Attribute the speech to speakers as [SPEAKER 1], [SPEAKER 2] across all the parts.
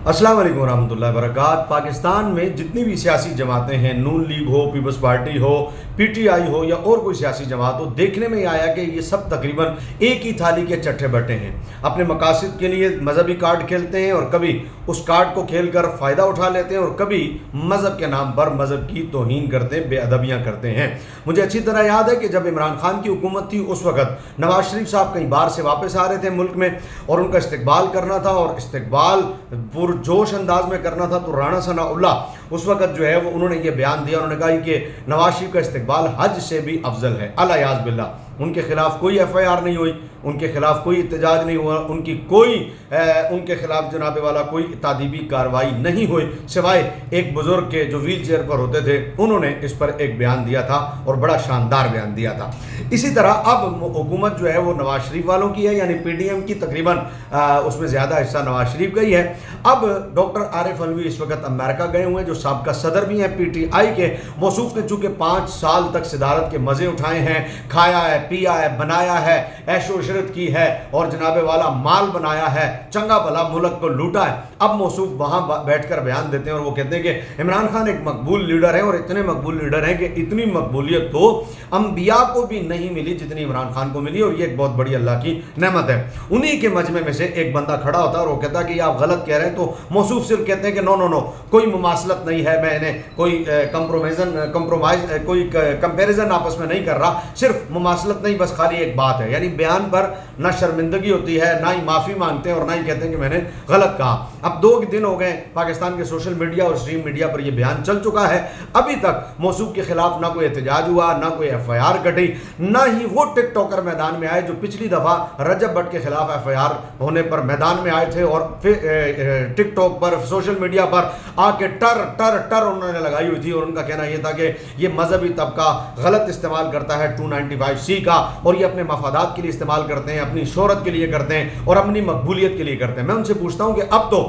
[SPEAKER 1] अस्सलाम वालेकुम रहमतुल्लाहि व बरकात। पाकिस्तान में जितनी भी सियासी जमातें हैं, नून लीग हो, पीपल्स पार्टी हो, पीटीआई हो या और कोई सियासी जमात हो, देखने में आया कि ये सब तकरीबन एक ही थाली के चट्टे बट्टे हैं। अपने मकासद के लिए मजहबी कार्ड खेलते हैं और कभी उस कार्ड को खेल कर फ़ायदा उठा लेते हैं और कभी मज़हब के नाम पर मज़हब की तौहीन करते हैं, बेअदबियाँ करते हैं। मुझे अच्छी तरह याद है कि जब इमरान खान की हुकूमत थी उस वक़्त नवाज शरीफ साहब कहीं बाहर से वापस आ रहे थे मुल्क में और उनका इस्तकबाल करना था और इस्तकबाल पुरजोश अंदाज में करना था। तो राणा सनाउल्लाह उस वक़्त जो है वो उन्होंने ये बयान दिया, उन्होंने कहा कि नवाज शरीफ का इस्तकबाल हज से भी अफजल है। अला याज़ बिल्लाह। उनके खिलाफ कोई FIR नहीं हुई, उनके खिलाफ कोई इत्तेजाज नहीं हुआ, उनके खिलाफ जनाबे वाला कोई तादीबी कार्रवाई नहीं हुई, सिवाय एक बुज़ुर्ग के जो व्हील चेयर पर होते थे उन्होंने इस पर एक बयान दिया था और बड़ा शानदार बयान दिया था। इसी तरह अब हुकूमत जो है वो नवाज शरीफ वालों की है, यानी PDM की तकरीबन उसमें ज़्यादा हिस्सा नवाज शरीफ का ही है। अब डॉक्टर आरिफ अलवी इस वक्त अमेरिका गए हुए हैं, जो साबिक़ा सदर भी हैं PTI के। मौसूफ ने चूँकि 5 साल तक सदारत के मज़े उठाए हैं, खाया है, पिया है, बनाया है, ऐशो इशरत की है और जनाबे वाला माल बनाया है, चंगा भला मुल्क को लूटा है। अब मौसूफ वहाँ बैठकर बयान देते हैं और वो कहते हैं कि इमरान खान एक मकबूल लीडर है और इतने मकबूल लीडर हैं कि इतनी मकबूलियत तो अंबिया को भी नहीं मिली जितनी इमरान खान को मिली और ये एक बहुत बड़ी अल्लाह की नेमत है। उन्हीं के मजमे में से एक बंदा खड़ा होता है और वो कहता है कि आप गलत कह रहे हैं। तो मौसूफ सिर्फ कहते हैं कि नो कोई मुमासलत नहीं है, मैंने कोई कंप्रोमाइज कोई कंपैरिजन आपस में नहीं कर रहा, सिर्फ मुमासलत नहीं, बस खाली एक बात है। यानी बयान पर ना शर्मिंदगी होती है, ना ही माफ़ी मांगते हैं और ना ही कहते हैं कि मैंने गलत कहा। अब 2 दिन हो गए पाकिस्तान के सोशल मीडिया और स्ट्रीम मीडिया पर यह बयान चल चुका है, अभी तक मौसूफ के खिलाफ ना कोई एहतजाज हुआ, ना कोई FIR कटी, ना ही वो टिकटॉकर मैदान में आए जो पिछली दफ़ा रजब भट्ट के खिलाफ FIR होने पर मैदान में आए थे और फिर टिकटॉक पर सोशल मीडिया पर आके टर टर टर उन्होंने लगाई हुई थी और उनका कहना यह था कि ये मजहबी तबका गलत इस्तेमाल करता है 295C का और ये अपने मफादात के लिए इस्तेमाल करते हैं, अपनी शोहरत के लिए करते हैं और अपनी मकबूलियत के लिए करते हैं। मैं उनसे पूछता हूं कि अब तो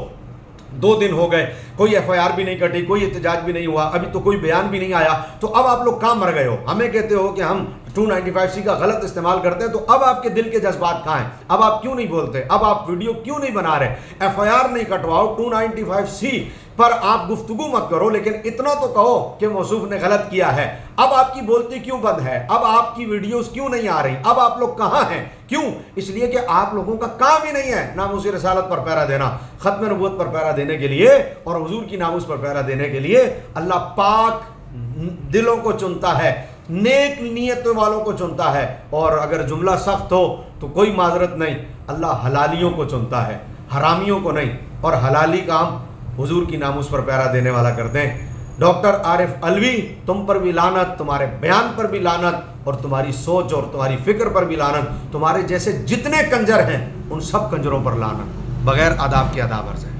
[SPEAKER 1] 2 दिन हो गए, कोई FIR भी नहीं कटी, कोई एहतजाज भी नहीं हुआ, अभी तो कोई बयान भी नहीं आया, तो अब आप लोग कहाँ मर गए हो? हमें कहते हो कि हम 295C का गलत इस्तेमाल करते हैं, तो अब आपके दिल के जज्बात कहाँ हैं? अब आप क्यों नहीं बोलते? अब आप वीडियो क्यों नहीं बना रहे? FIR नहीं कटवाओ, 295C पर आप गुफ्तगू मत करो, लेकिन इतना तो कहो कि मौसूफ ने गलत किया है। अब आपकी बोलती क्यों बंद है? अब आपकी वीडियोस क्यों नहीं आ रही? अब आप लोग कहाँ हैं? क्यों? इसलिए कि आप लोगों का काम ही नहीं है नामूस रसालत पर पहरा देना, खत्म नबूवत पर पहरा देने के लिए और हुजूर की नामूस पर पहरा देने के लिए अल्लाह पाक दिलों को चुनता है, नेक नीयत वालों को चुनता है। और अगर जुमला सख्त हो तो कोई माजरत नहीं, अल्लाह हलालियों को चुनता है, हरामियों को नहीं। और हलाली काम हुजूर की नामूस पर पहरा देने वाला करते हैं। डॉक्टर आरिफ अलवी, तुम पर भी लानत, तुम्हारे बयान पर भी लानत और तुम्हारी सोच और तुम्हारी फिक्र पर भी लानत। तुम्हारे जैसे जितने कंजर हैं उन सब कंजरों पर लानत, बगैर आदाब के अदाबर से।